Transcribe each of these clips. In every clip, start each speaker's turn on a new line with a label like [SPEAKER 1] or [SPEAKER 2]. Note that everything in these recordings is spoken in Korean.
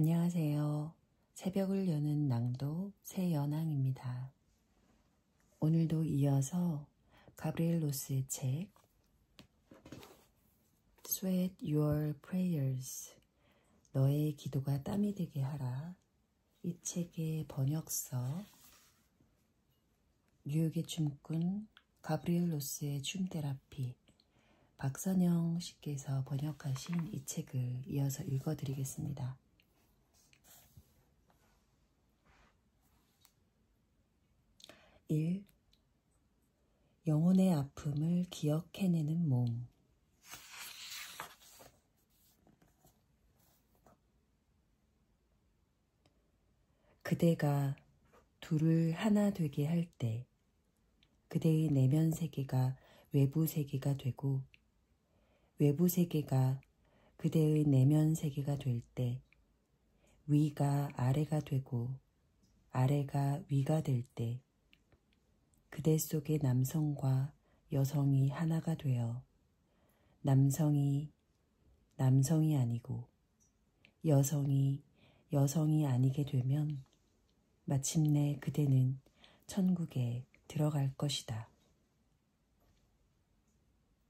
[SPEAKER 1] 안녕하세요. 새벽을 여는 낭독 새연항입니다. 오늘도 이어서 가브리엘 로스의 책 Sweat Your Prayers, 너의 기도가 땀이 되게 하라, 이 책의 번역서, 뉴욕의 춤꾼 가브리엘 로스의 춤 테라피, 박선영 씨께서 번역하신 이 책을 이어서 읽어드리겠습니다. 1. 영혼의 아픔을 기억해내는 몸. 그대가 둘을 하나 되게 할 때 그대의 내면 세계가 외부 세계가 되고 외부 세계가 그대의 내면 세계가 될 때 위가 아래가 되고 아래가 위가 될 때 그대 속의 남성과 여성이 하나가 되어 남성이 아니고 여성이 아니게 되면 마침내 그대는 천국에 들어갈 것이다.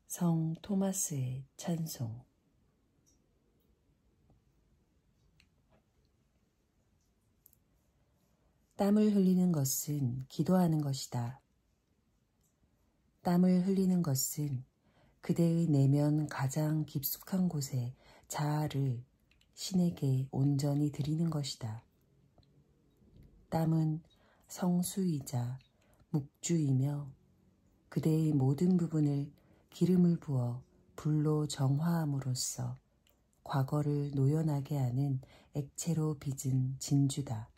[SPEAKER 1] 성 토마스의 찬송. 땀을 흘리는 것은 기도하는 것이다. 땀을 흘리는 것은 그대의 내면 가장 깊숙한 곳에 자아를 신에게 온전히 드리는 것이다. 땀은 성수이자 묵주이며 그대의 모든 부분을 기름을 부어 불로 정화함으로써 과거를 노연하게 하는 액체로 빚은 진주다.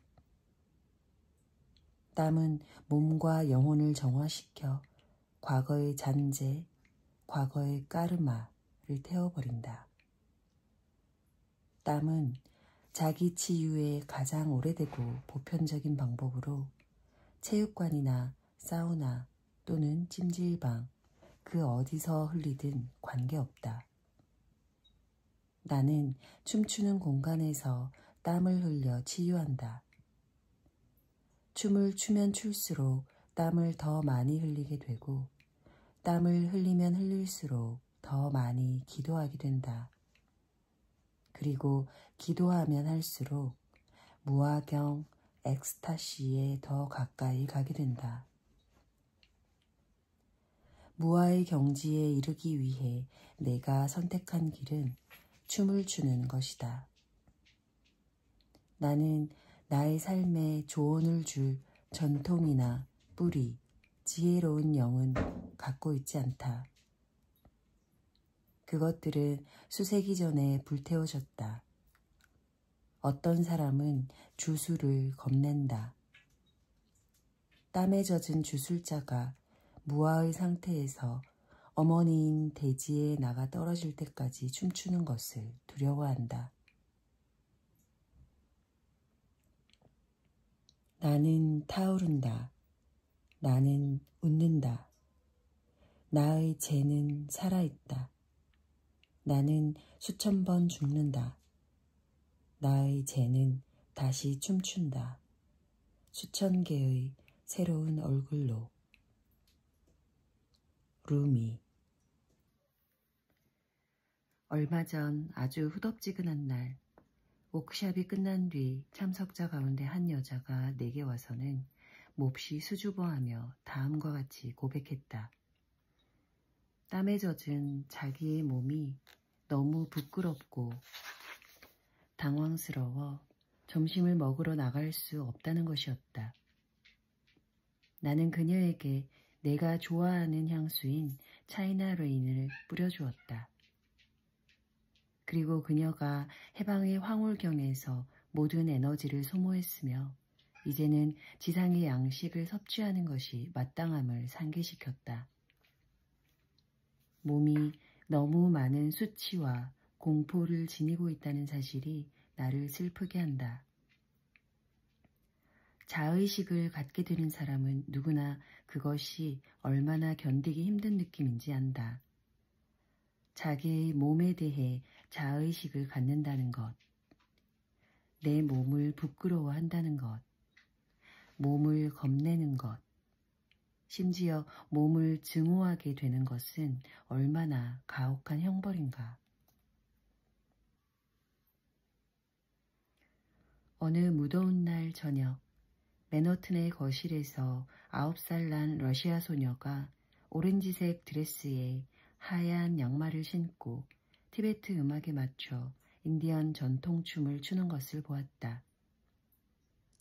[SPEAKER 1] 땀은 몸과 영혼을 정화시켜 과거의 잔재, 과거의 까르마를 태워버린다. 땀은 자기 치유의 가장 오래되고 보편적인 방법으로 체육관이나 사우나 또는 찜질방 그 어디서 흘리든 관계없다. 나는 춤추는 공간에서 땀을 흘려 치유한다. 춤을 추면 출수록 땀을 더 많이 흘리게 되고 땀을 흘리면 흘릴수록 더 많이 기도하게 된다. 그리고 기도하면 할수록 무아경 엑스타시에 더 가까이 가게 된다. 무아의 경지에 이르기 위해 내가 선택한 길은 춤을 추는 것이다. 나는 나의 삶에 조언을 줄 전통이나 뿌리, 지혜로운 영은 갖고 있지 않다. 그것들은 수세기 전에 불태워졌다. 어떤 사람은 주술을 겁낸다. 땀에 젖은 주술자가 무아의 상태에서 어머니인 대지에 나가 떨어질 때까지 춤추는 것을 두려워한다. 나는 타오른다. 나는 웃는다. 나의 재는 살아있다. 나는 수천 번 죽는다. 나의 재는 다시 춤춘다. 수천 개의 새로운 얼굴로. 루미. 얼마 전 아주 후덥지근한 날, 워크샵이 끝난 뒤 참석자 가운데 한 여자가 내게 와서는 몹시 수줍어하며 다음과 같이 고백했다. 땀에 젖은 자기의 몸이 너무 부끄럽고 당황스러워 점심을 먹으러 나갈 수 없다는 것이었다. 나는 그녀에게 내가 좋아하는 향수인 차이나 레인을 뿌려주었다. 그리고 그녀가 해방의 황홀경에서 모든 에너지를 소모했으며 이제는 지상의 양식을 섭취하는 것이 마땅함을 상기시켰다. 몸이 너무 많은 수치와 공포를 지니고 있다는 사실이 나를 슬프게 한다. 자의식을 갖게 되는 사람은 누구나 그것이 얼마나 견디기 힘든 느낌인지 안다. 자기의 몸에 대해 자의식을 갖는다는 것. 내 몸을 부끄러워한다는 것, 몸을 겁내는 것, 심지어 몸을 증오하게 되는 것은 얼마나 가혹한 형벌인가. 어느 무더운 날 저녁, 맨허튼의 거실에서 9살 난 러시아 소녀가 오렌지색 드레스에 하얀 양말을 신고 티베트 음악에 맞춰 인디언 전통춤을 추는 것을 보았다.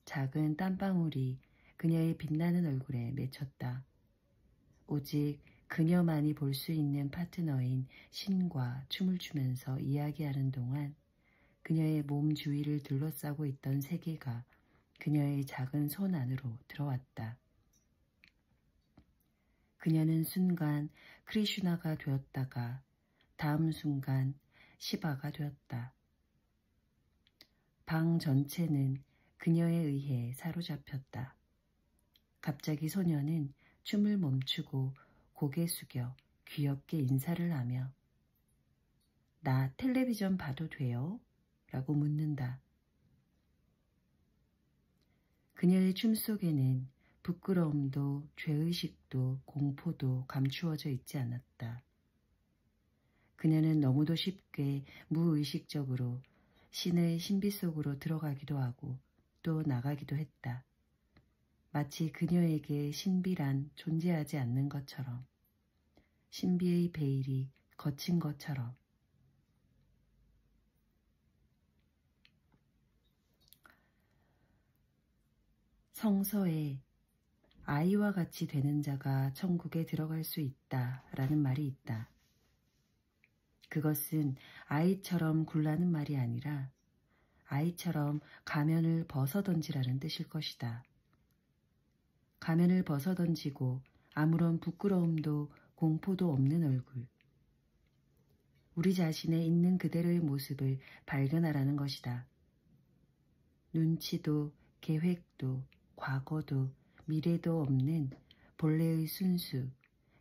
[SPEAKER 1] 작은 땀방울이 그녀의 빛나는 얼굴에 맺혔다. 오직 그녀만이 볼 수 있는 파트너인 신과 춤을 추면서 이야기하는 동안 그녀의 몸 주위를 둘러싸고 있던 세계가 그녀의 작은 손 안으로 들어왔다. 그녀는 순간 크리슈나가 되었다가 다음 순간 시바가 되었다. 방 전체는 그녀에 의해 사로잡혔다. 갑자기 소녀는 춤을 멈추고 고개 숙여 귀엽게 인사를 하며 나 텔레비전 봐도 돼요? 라고 묻는다. 그녀의 춤 속에는 부끄러움도 죄의식도 공포도 감추어져 있지 않았다. 그녀는 너무도 쉽게 무의식적으로 신의 신비 속으로 들어가기도 하고 또 나가기도 했다. 마치 그녀에게 신비란 존재하지 않는 것처럼, 신비의 베일이 거친 것처럼. 성서에 아이와 같이 되는 자가 천국에 들어갈 수 있다라는 말이 있다. 그것은 아이처럼 굴라는 말이 아니라 아이처럼 가면을 벗어던지라는 뜻일 것이다. 가면을 벗어던지고 아무런 부끄러움도 공포도 없는 얼굴. 우리 자신의 있는 그대로의 모습을 발견하라는 것이다. 눈치도 계획도 과거도 미래도 없는 본래의 순수,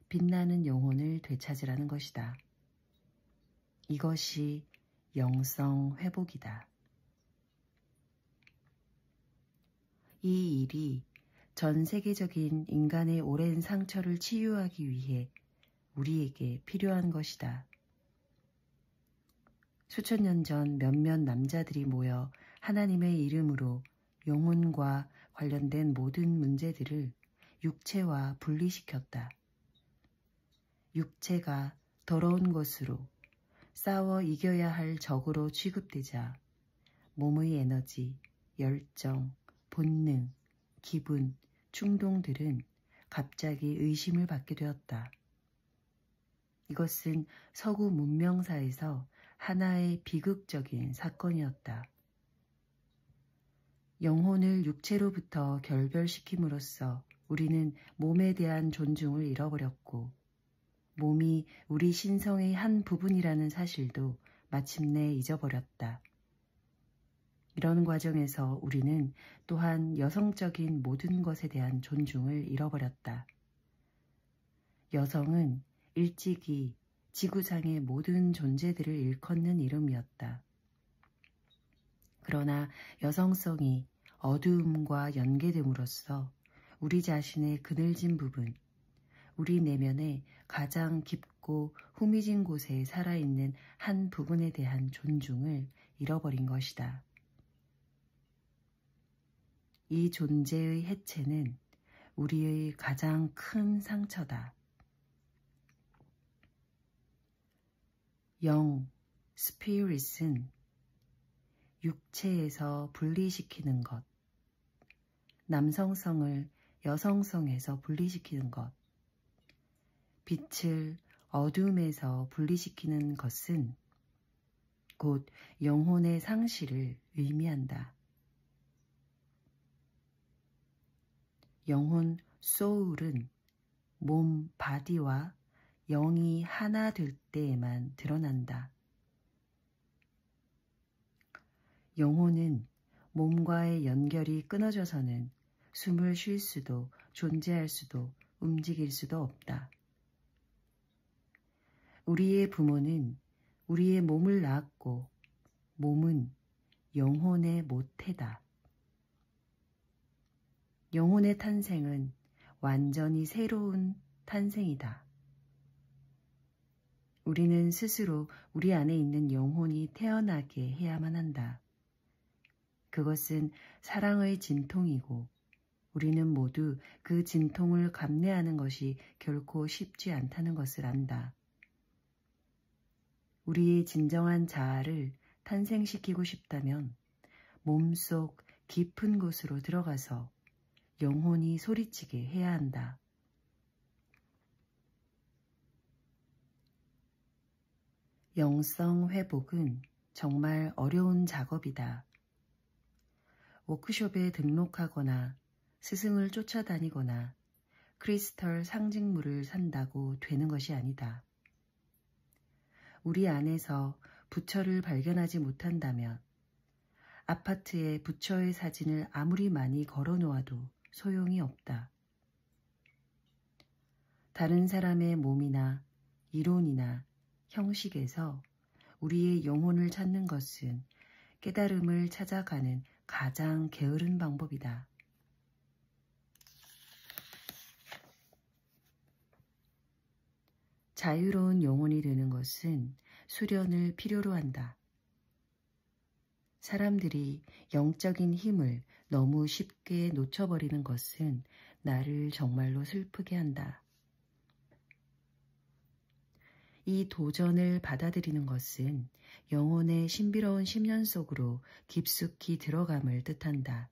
[SPEAKER 1] 빛나는 영혼을 되찾으라는 것이다. 이것이 영성 회복이다. 이 일이 전 세계적인 인간의 오랜 상처를 치유하기 위해 우리에게 필요한 것이다. 수천 년 전 몇몇 남자들이 모여 하나님의 이름으로 영혼과 관련된 모든 문제들을 육체와 분리시켰다. 육체가 더러운 것으로 싸워 이겨야 할 적으로 취급되자 몸의 에너지, 열정, 본능, 기분, 충동들은 갑자기 의심을 받게 되었다. 이것은 서구 문명사에서 하나의 비극적인 사건이었다. 영혼을 육체로부터 결별시킴으로써 우리는 몸에 대한 존중을 잃어버렸고 몸이 우리 신성의 한 부분이라는 사실도 마침내 잊어버렸다. 이런 과정에서 우리는 또한 여성적인 모든 것에 대한 존중을 잃어버렸다. 여성은 일찍이 지구상의 모든 존재들을 일컫는 이름이었다. 그러나 여성성이 어두움과 연계됨으로써 우리 자신의 그늘진 부분, 우리 내면의 가장 깊고 후미진 곳에 살아있는 한 부분에 대한 존중을 잃어버린 것이다. 이 존재의 해체는 우리의 가장 큰 상처다. 영, 스피릿은 육체에서 분리시키는 것, 남성성을 여성성에서 분리시키는 것, 빛을 어둠에서 분리시키는 것은 곧 영혼의 상실을 의미한다. 영혼 소울은 몸 바디와 영이 하나 될 때에만 드러난다. 영혼은 몸과의 연결이 끊어져서는 숨을 쉴 수도 존재할 수도 움직일 수도 없다. 우리의 부모는 우리의 몸을 낳았고 몸은 영혼의 모태다. 영혼의 탄생은 완전히 새로운 탄생이다. 우리는 스스로 우리 안에 있는 영혼이 태어나게 해야만 한다. 그것은 사랑의 진통이고 우리는 모두 그 진통을 감내하는 것이 결코 쉽지 않다는 것을 안다. 우리의 진정한 자아를 탄생시키고 싶다면 몸속 깊은 곳으로 들어가서 영혼이 소리치게 해야 한다. 영성 회복은 정말 어려운 작업이다. 워크숍에 등록하거나 스승을 쫓아다니거나 크리스털 상징물을 산다고 되는 것이 아니다. 우리 안에서 부처를 발견하지 못한다면 아파트에 부처의 사진을 아무리 많이 걸어놓아도 소용이 없다. 다른 사람의 몸이나 이론이나 형식에서 우리의 영혼을 찾는 것은 깨달음을 찾아가는 가장 게으른 방법이다. 자유로운 영혼이 되는 것은 수련을 필요로 한다. 사람들이 영적인 힘을 너무 쉽게 놓쳐버리는 것은 나를 정말로 슬프게 한다. 이 도전을 받아들이는 것은 영혼의 신비로운 심연 속으로 깊숙이 들어감을 뜻한다.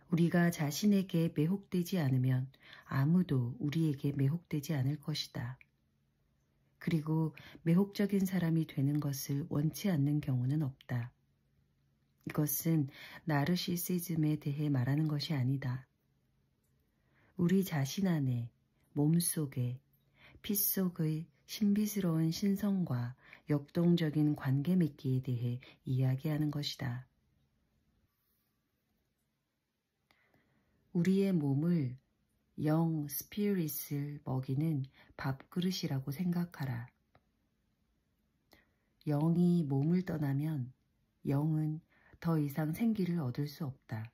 [SPEAKER 1] 우리가 자신에게 매혹되지 않으면 아무도 우리에게 매혹되지 않을 것이다. 그리고 매혹적인 사람이 되는 것을 원치 않는 경우는 없다. 이것은 나르시시즘에 대해 말하는 것이 아니다. 우리 자신 안에, 몸속에, 피 속의 신비스러운 신성과 역동적인 관계 맺기에 대해 이야기하는 것이다. 우리의 몸을 영 스피릿을 먹이는 밥그릇이라고 생각하라. 영이 몸을 떠나면 영은 더 이상 생기를 얻을 수 없다.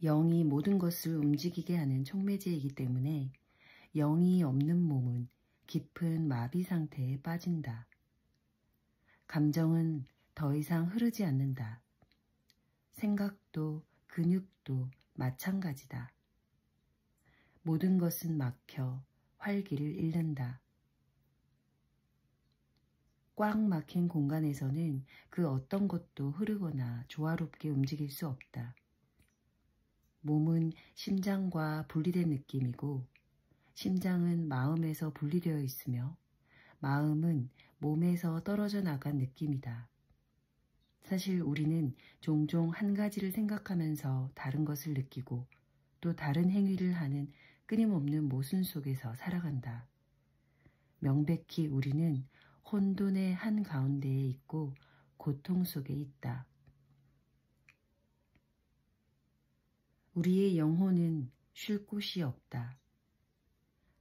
[SPEAKER 1] 영이 모든 것을 움직이게 하는 촉매제이기 때문에 영이 없는 몸은 깊은 마비 상태에 빠진다. 감정은 더 이상 흐르지 않는다. 생각도 근육도 마찬가지다. 모든 것은 막혀 활기를 잃는다. 꽉 막힌 공간에서는 그 어떤 것도 흐르거나 조화롭게 움직일 수 없다. 몸은 심장과 분리된 느낌이고 심장은 마음에서 분리되어 있으며 마음은 몸에서 떨어져 나간 느낌이다. 사실 우리는 종종 한 가지를 생각하면서 다른 것을 느끼고 또 다른 행위를 하는 끊임없는 모순 속에서 살아간다. 명백히 우리는 혼돈의 한가운데에 있고 고통 속에 있다. 우리의 영혼은 쉴 곳이 없다.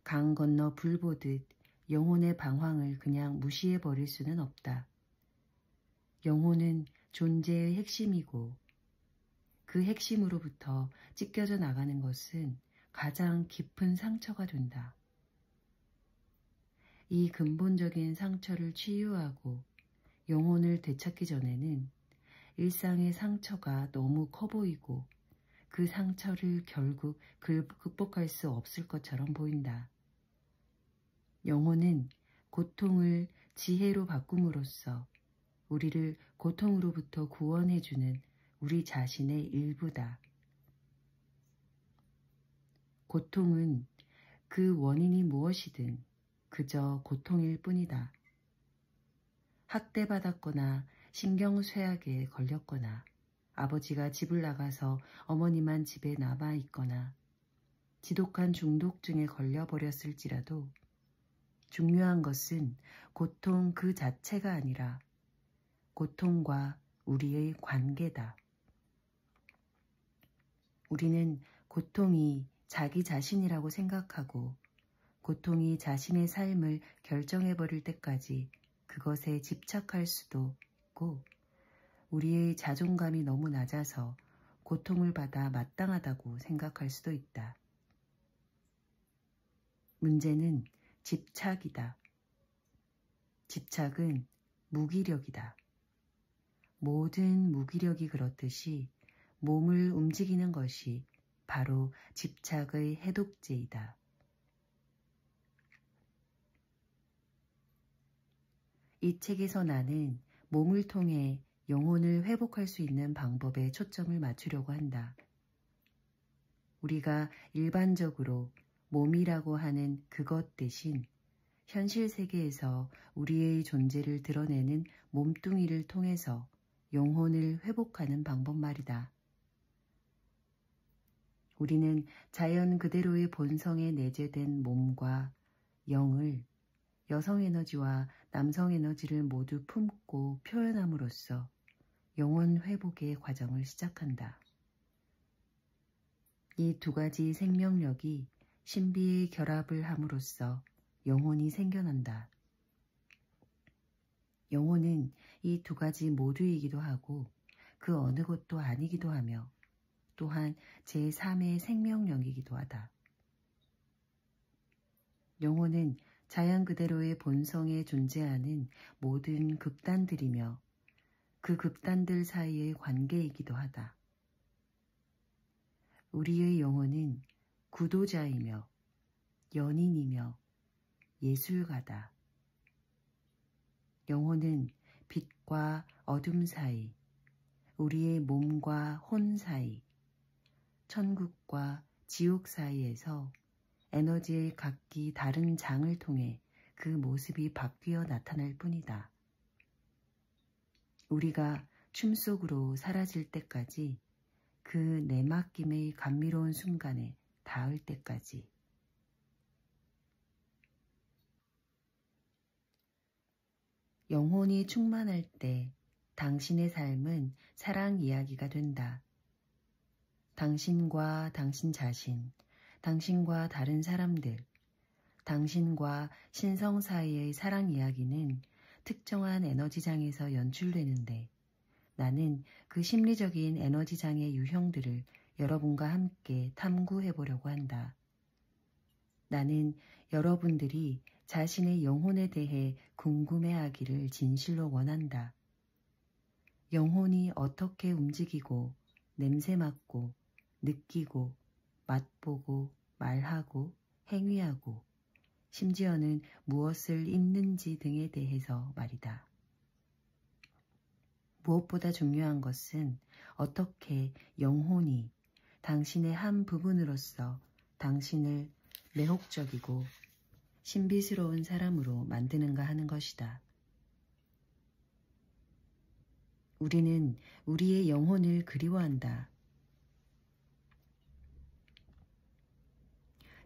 [SPEAKER 1] 강 건너 불 보듯 영혼의 방황을 그냥 무시해버릴 수는 없다. 영혼은 존재의 핵심이고 그 핵심으로부터 찢겨져 나가는 것은 가장 깊은 상처가 된다. 이 근본적인 상처를 치유하고 영혼을 되찾기 전에는 일상의 상처가 너무 커 보이고 그 상처를 결국 극복할 수 없을 것처럼 보인다. 영혼은 고통을 지혜로 바꿈으로써 우리를 고통으로부터 구원해주는 우리 자신의 일부다. 고통은 그 원인이 무엇이든 그저 고통일 뿐이다. 학대받았거나 신경쇠약에 걸렸거나 아버지가 집을 나가서 어머니만 집에 남아 있거나 지독한 중독증에 걸려버렸을지라도 중요한 것은 고통 그 자체가 아니라 고통과 우리의 관계다. 우리는 고통이 자기 자신이라고 생각하고 고통이 자신의 삶을 결정해버릴 때까지 그것에 집착할 수도 있고 우리의 자존감이 너무 낮아서 고통을 받아 마땅하다고 생각할 수도 있다. 문제는 집착이다. 집착은 무기력이다. 모든 무기력이 그렇듯이 몸을 움직이는 것이 바로 집착의 해독제이다. 이 책에서 나는 몸을 통해 영혼을 회복할 수 있는 방법에 초점을 맞추려고 한다. 우리가 일반적으로 몸이라고 하는 그것 대신 현실 세계에서 우리의 존재를 드러내는 몸뚱이를 통해서 영혼을 회복하는 방법 말이다. 우리는 자연 그대로의 본성에 내재된 몸과 영을 여성 에너지와 남성 에너지를 모두 품고 표현함으로써 영혼 회복의 과정을 시작한다. 이 두 가지 생명력이 신비의 결합을 함으로써 영혼이 생겨난다. 영혼은 이 두 가지 모두이기도 하고 그 어느 것도 아니기도 하며 또한 제3의 생명력이기도 하다. 영혼은 자연 그대로의 본성에 존재하는 모든 극단들이며 그 극단들 사이의 관계이기도 하다. 우리의 영혼은 구도자이며 연인이며 예술가다. 영혼은 빛과 어둠 사이, 우리의 몸과 혼 사이, 천국과 지옥 사이에서 에너지의 각기 다른 장을 통해 그 모습이 바뀌어 나타날 뿐이다. 우리가 춤 속으로 사라질 때까지 그 내맡김의 감미로운 순간에 닿을 때까지. 영혼이 충만할 때 당신의 삶은 사랑 이야기가 된다. 당신과 당신 자신, 당신과 다른 사람들, 당신과 신성 사이의 사랑 이야기는 특정한 에너지장에서 연출되는데 나는 그 심리적인 에너지장의 유형들을 여러분과 함께 탐구해보려고 한다. 나는 여러분들이 자신의 영혼에 대해 궁금해하기를 진실로 원한다. 영혼이 어떻게 움직이고 냄새 맡고 느끼고 맛보고 말하고 행위하고 심지어는 무엇을 입는지 등에 대해서 말이다. 무엇보다 중요한 것은 어떻게 영혼이 당신의 한 부분으로서 당신을 매혹적이고 신비스러운 사람으로 만드는가 하는 것이다. 우리는 우리의 영혼을 그리워한다.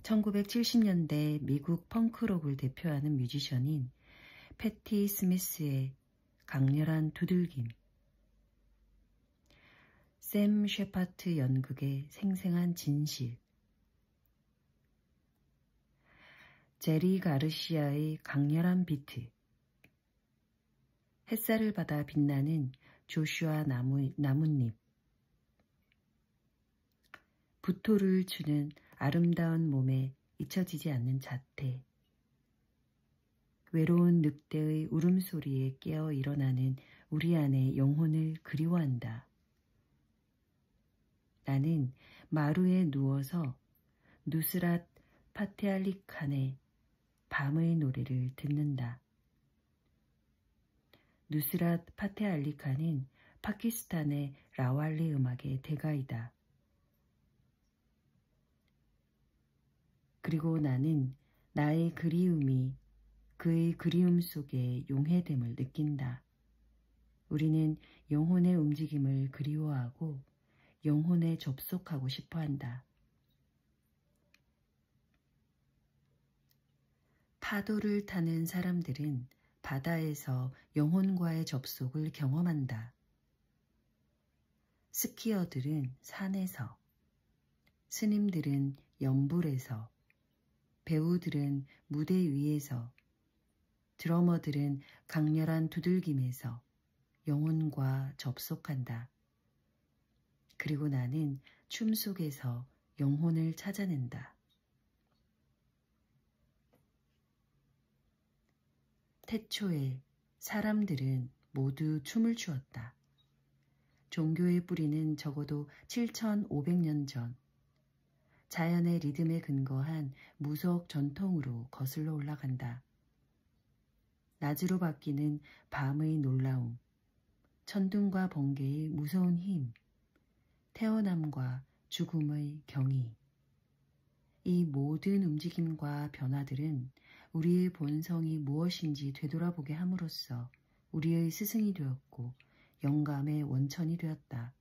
[SPEAKER 1] 1970년대 미국 펑크록을 대표하는 뮤지션인 패티 스미스의 강렬한 두들김, 샘 셰파트 연극의 생생한 진실, 제리 가르시아의 강렬한 비트, 햇살을 받아 빛나는 조슈아 나뭇잎, 부토를 추는 아름다운 몸에 잊혀지지 않는 자태, 외로운 늑대의 울음소리에 깨어 일어나는 우리 안의 영혼을 그리워한다. 나는 마루에 누워서 누스랏 파테알리 칸의 밤의 노래를 듣는다. 누스랏 파테알리 칸은 파키스탄의 라왈리 음악의 대가이다. 그리고 나는 나의 그리움이 그의 그리움 속에 용해됨을 느낀다. 우리는 영혼의 움직임을 그리워하고 영혼에 접속하고 싶어 한다. 파도를 타는 사람들은 바다에서 영혼과의 접속을 경험한다. 스키어들은 산에서, 스님들은 연불에서, 배우들은 무대 위에서, 드러머들은 강렬한 두들김에서 영혼과 접속한다. 그리고 나는 춤 속에서 영혼을 찾아낸다. 태초에 사람들은 모두 춤을 추었다. 종교의 뿌리는 적어도 7,500년 전 자연의 리듬에 근거한 무속 전통으로 거슬러 올라간다. 낮으로 바뀌는 밤의 놀라움, 천둥과 번개의 무서운 힘, 태어남과 죽음의 경이. 이 모든 움직임과 변화들은 우리의 본성이 무엇인지 되돌아보게 함으로써 우리의 스승이 되었고 영감의 원천이 되었다.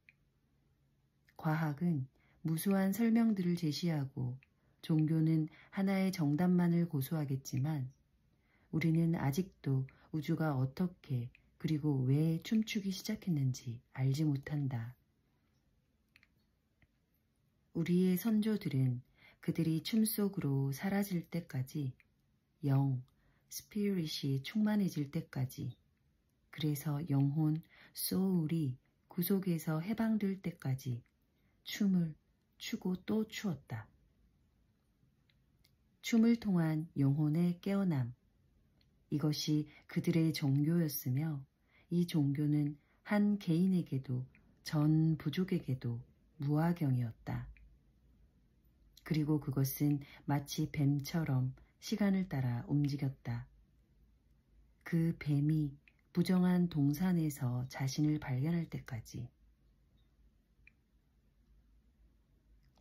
[SPEAKER 1] 과학은 무수한 설명들을 제시하고 종교는 하나의 정답만을 고수하겠지만 우리는 아직도 우주가 어떻게 그리고 왜 춤추기 시작했는지 알지 못한다. 우리의 선조들은 그들이 춤 속으로 사라질 때까지 스피릿이 충만해질 때까지, 그래서 영혼, 소울이 구속에서 해방될 때까지 춤을 추고 또 추었다. 춤을 통한 영혼의 깨어남, 이것이 그들의 종교였으며 이 종교는 한 개인에게도 전 부족에게도 무화경이었다. 그리고 그것은 마치 뱀처럼 시간을 따라 움직였다. 그 뱀이 부정한 동산에서 자신을 발견할 때까지.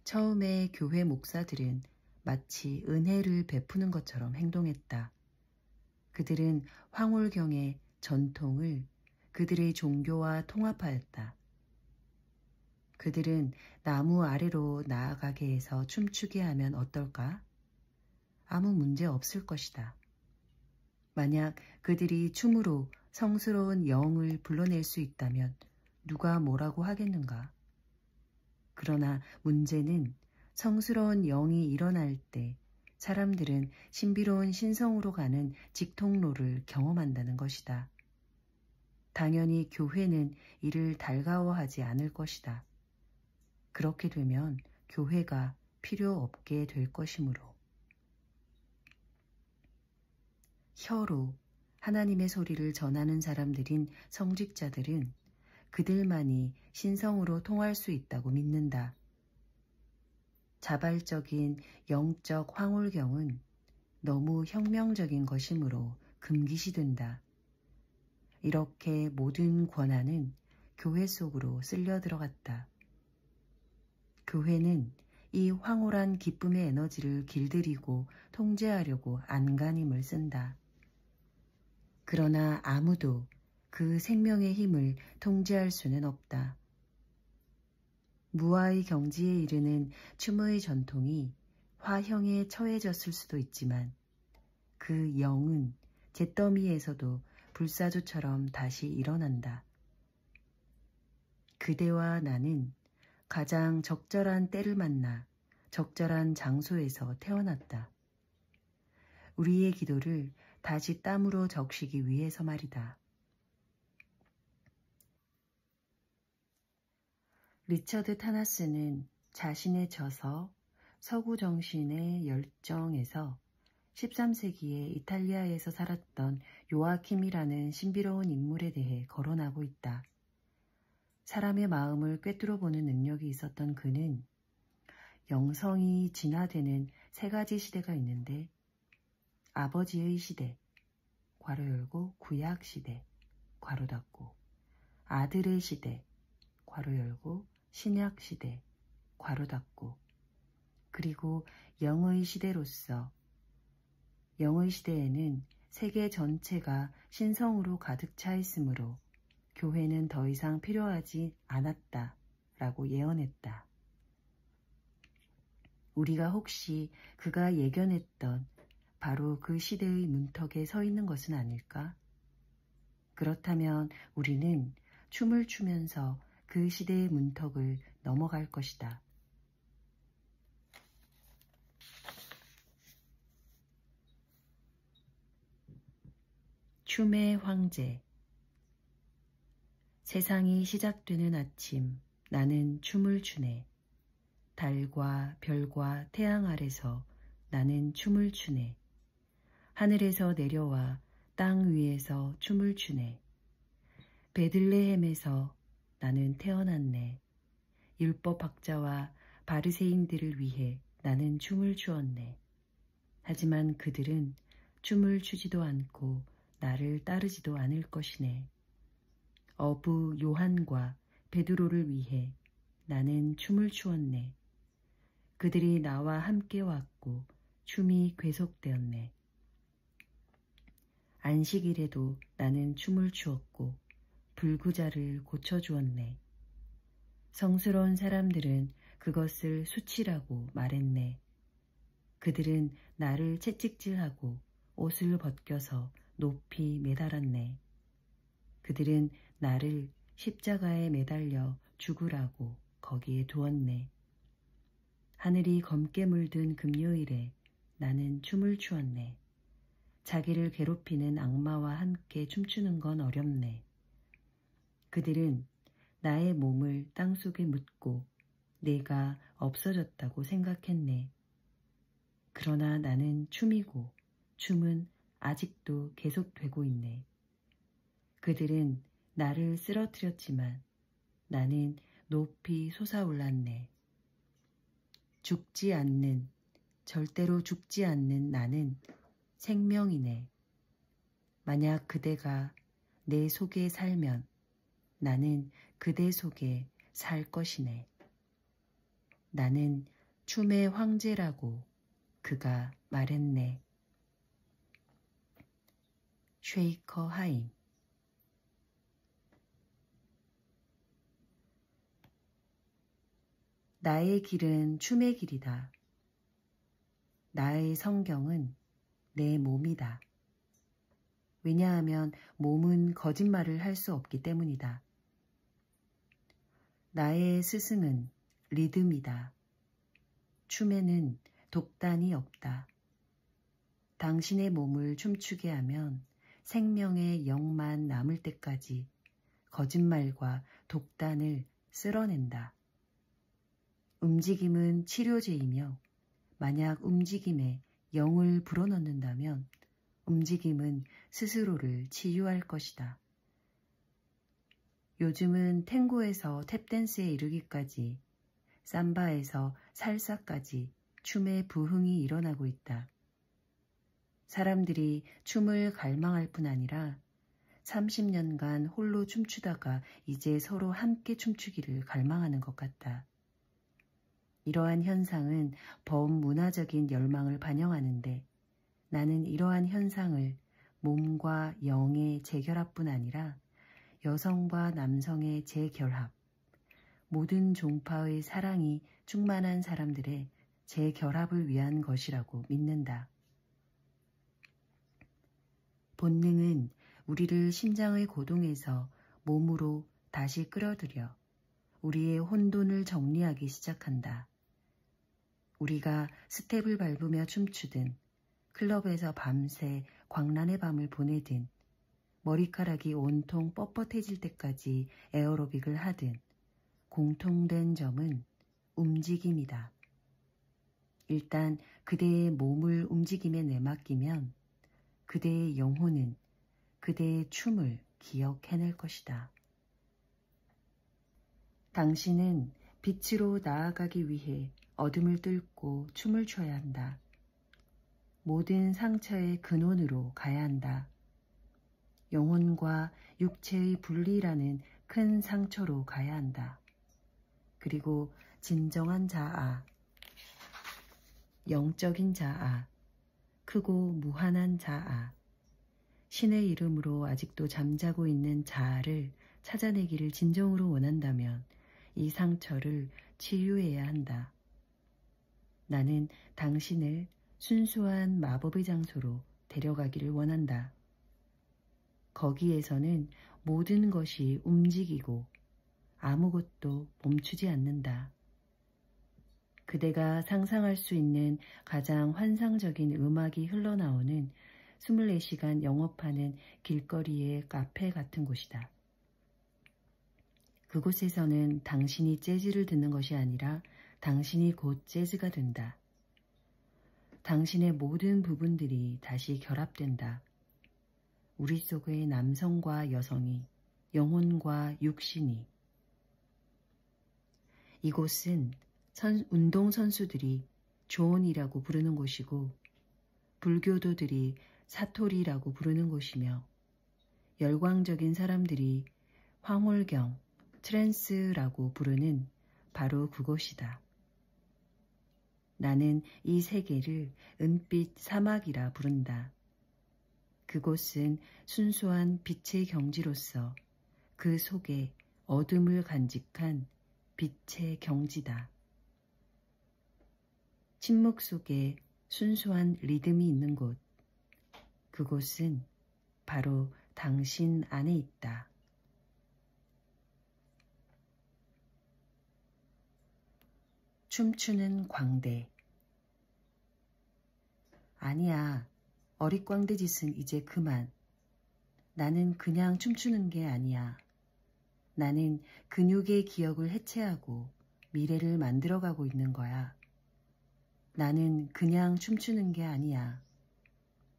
[SPEAKER 1] 처음에 교회 목사들은 마치 은혜를 베푸는 것처럼 행동했다. 그들은 황홀경의 전통을 그들의 종교와 통합하였다. 그들은 나무 아래로 나아가게 해서 춤추게 하면 어떨까? 아무 문제 없을 것이다. 만약 그들이 춤으로 성스러운 영을 불러낼 수 있다면 누가 뭐라고 하겠는가? 그러나 문제는 성스러운 영이 일어날 때 사람들은 신비로운 신성으로 가는 직통로를 경험한다는 것이다. 당연히 교회는 이를 달가워하지 않을 것이다. 그렇게 되면 교회가 필요 없게 될 것이므로. 혀로 하나님의 소리를 전하는 사람들인 성직자들은 그들만이 신성으로 통할 수 있다고 믿는다. 자발적인 영적 황홀경은 너무 혁명적인 것이므로 금기시된다. 이렇게 모든 권한은 교회 속으로 쓸려 들어갔다. 교회는 이 황홀한 기쁨의 에너지를 길들이고 통제하려고 안간힘을 쓴다. 그러나 아무도 그 생명의 힘을 통제할 수는 없다. 무아의 경지에 이르는 춤의 전통이 화형에 처해졌을 수도 있지만 그 영은 잿더미에서도 불사조처럼 다시 일어난다. 그대와 나는 가장 적절한 때를 만나 적절한 장소에서 태어났다. 우리의 기도를 다시 땀으로 적시기 위해서 말이다. 리처드 타나스는 자신의 저서 서구 정신의 열정에서 13세기에 이탈리아에서 살았던 요아킴이라는 신비로운 인물에 대해 거론하고 있다. 사람의 마음을 꿰뚫어보는 능력이 있었던 그는 영성이 진화되는 세 가지 시대가 있는데 아버지의 시대, 괄호 열고 구약 시대, 괄호 닫고 아들의 시대, 괄호 열고 신약 시대, 괄호 닫고 그리고 영의 시대로서 영의 시대에는 세계 전체가 신성으로 가득 차 있으므로 교회는 더 이상 필요하지 않았다라고 예언했다. 우리가 혹시 그가 예견했던 바로 그 시대의 문턱에 서 있는 것은 아닐까? 그렇다면 우리는 춤을 추면서 그 시대의 문턱을 넘어갈 것이다. 춤의 황제. 세상이 시작되는 아침, 나는 춤을 추네. 달과 별과 태양 아래서 나는 춤을 추네. 하늘에서 내려와 땅 위에서 춤을 추네. 베들레헴에서 나는 태어났네. 율법 학자와 바리새인들을 위해 나는 춤을 추었네. 하지만 그들은 춤을 추지도 않고 나를 따르지도 않을 것이네. 어부 요한과 베드로를 위해 나는 춤을 추었네. 그들이 나와 함께 왔고 춤이 계속되었네. 안식일에도 나는 춤을 추었고 불구자를 고쳐주었네. 성스러운 사람들은 그것을 수치라고 말했네. 그들은 나를 채찍질하고 옷을 벗겨서 높이 매달았네. 그들은 나를 십자가에 매달려 죽으라고 거기에 두었네. 하늘이 검게 물든 금요일에 나는 춤을 추었네. 자기를 괴롭히는 악마와 함께 춤추는 건 어렵네. 그들은 나의 몸을 땅속에 묻고 내가 없어졌다고 생각했네. 그러나 나는 춤이고 춤은 아직도 계속되고 있네. 그들은 나를 쓰러뜨렸지만 나는 높이 솟아올랐네. 죽지 않는, 절대로 죽지 않는 나는 생명이네. 만약 그대가 내 속에 살면 나는 그대 속에 살 것이네. 나는 춤의 황제라고 그가 말했네. 쉐이커 하임. 나의 길은 춤의 길이다. 나의 성경은 내 몸이다. 왜냐하면 몸은 거짓말을 할 수 없기 때문이다. 나의 스승은 리듬이다. 춤에는 독단이 없다. 당신의 몸을 춤추게 하면 생명의 영만 남을 때까지 거짓말과 독단을 쓸어낸다. 움직임은 치료제이며 만약 움직임에 영을 불어넣는다면 움직임은 스스로를 치유할 것이다. 요즘은 탱고에서 탭댄스에 이르기까지, 삼바에서 살사까지 춤의 부흥이 일어나고 있다. 사람들이 춤을 갈망할 뿐 아니라 30년간 홀로 춤추다가 이제 서로 함께 춤추기를 갈망하는 것 같다. 이러한 현상은 범문화적인 열망을 반영하는데 나는 이러한 현상을 몸과 영의 재결합뿐 아니라 여성과 남성의 재결합, 모든 종파의 사랑이 충만한 사람들의 재결합을 위한 것이라고 믿는다. 본능은 우리를 심장의 고동에서 몸으로 다시 끌어들여 우리의 혼돈을 정리하기 시작한다. 우리가 스텝을 밟으며 춤추든 클럽에서 밤새 광란의 밤을 보내든 머리카락이 온통 뻣뻣해질 때까지 에어로빅을 하든 공통된 점은 움직임이다. 일단 그대의 몸을 움직임에 내맡기면 그대의 영혼은 그대의 춤을 기억해낼 것이다. 당신은 빛으로 나아가기 위해 어둠을 뚫고 춤을 춰야 한다. 모든 상처의 근원으로 가야 한다. 영혼과 육체의 분리라는 큰 상처로 가야 한다. 그리고 진정한 자아, 영적인 자아, 크고 무한한 자아, 신의 이름으로 아직도 잠자고 있는 자아를 찾아내기를 진정으로 원한다면 이 상처를 치유해야 한다. 나는 당신을 순수한 마법의 장소로 데려가기를 원한다. 거기에서는 모든 것이 움직이고 아무것도 멈추지 않는다. 그대가 상상할 수 있는 가장 환상적인 음악이 흘러나오는 24시간 영업하는 길거리의 카페 같은 곳이다. 그곳에서는 당신이 재즈를 듣는 것이 아니라 당신이 곧 재즈가 된다. 당신의 모든 부분들이 다시 결합된다. 우리 속의 남성과 여성이, 영혼과 육신이. 이곳은 운동선수들이 조언이라고 부르는 곳이고 불교도들이 사토리라고 부르는 곳이며 열광적인 사람들이 황홀경, 트랜스라고 부르는 바로 그곳이다. 나는 이 세계를 은빛 사막이라 부른다. 그곳은 순수한 빛의 경지로서 그 속에 어둠을 간직한 빛의 경지다. 침묵 속에 순수한 리듬이 있는 곳, 그곳은 바로 당신 안에 있다. 춤추는 광대. 아니야, 어릿광대 짓은 이제 그만. 나는 그냥 춤추는 게 아니야. 나는 근육의 기억을 해체하고 미래를 만들어가고 있는 거야. 나는 그냥 춤추는 게 아니야.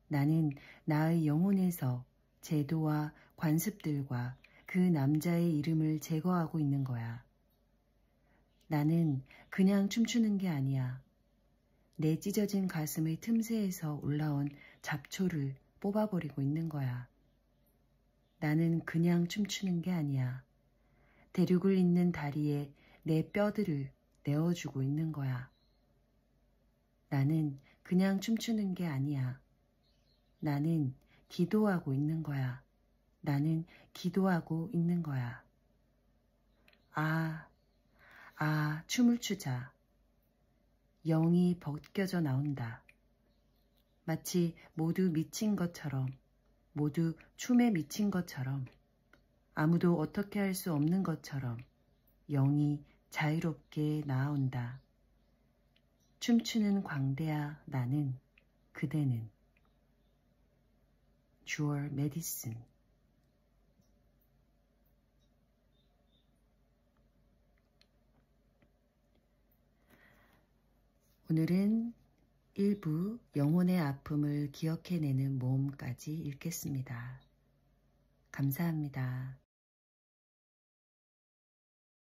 [SPEAKER 1] 나는 나의 영혼에서 제도와 관습들과 그 남자의 이름을 제거하고 있는 거야. 나는 그냥 춤추는 게 아니야. 내 찢어진 가슴의 틈새에서 올라온 잡초를 뽑아버리고 있는 거야. 나는 그냥 춤추는 게 아니야. 대륙을 잇는 다리에 내 뼈들을 내어주고 있는 거야. 나는 그냥 춤추는 게 아니야. 나는 기도하고 있는 거야. 나는 기도하고 있는 거야. 춤을 추자. 영이 벗겨져 나온다. 마치 모두 미친 것처럼, 모두 춤에 미친 것처럼, 아무도 어떻게 할 수 없는 것처럼 영이 자유롭게 나아온다. 춤추는 광대야 나는, 그대는. 주얼 메디슨. 오늘은 일부 영혼의 아픔을 기억해내는 모험까지 읽겠습니다. 감사합니다.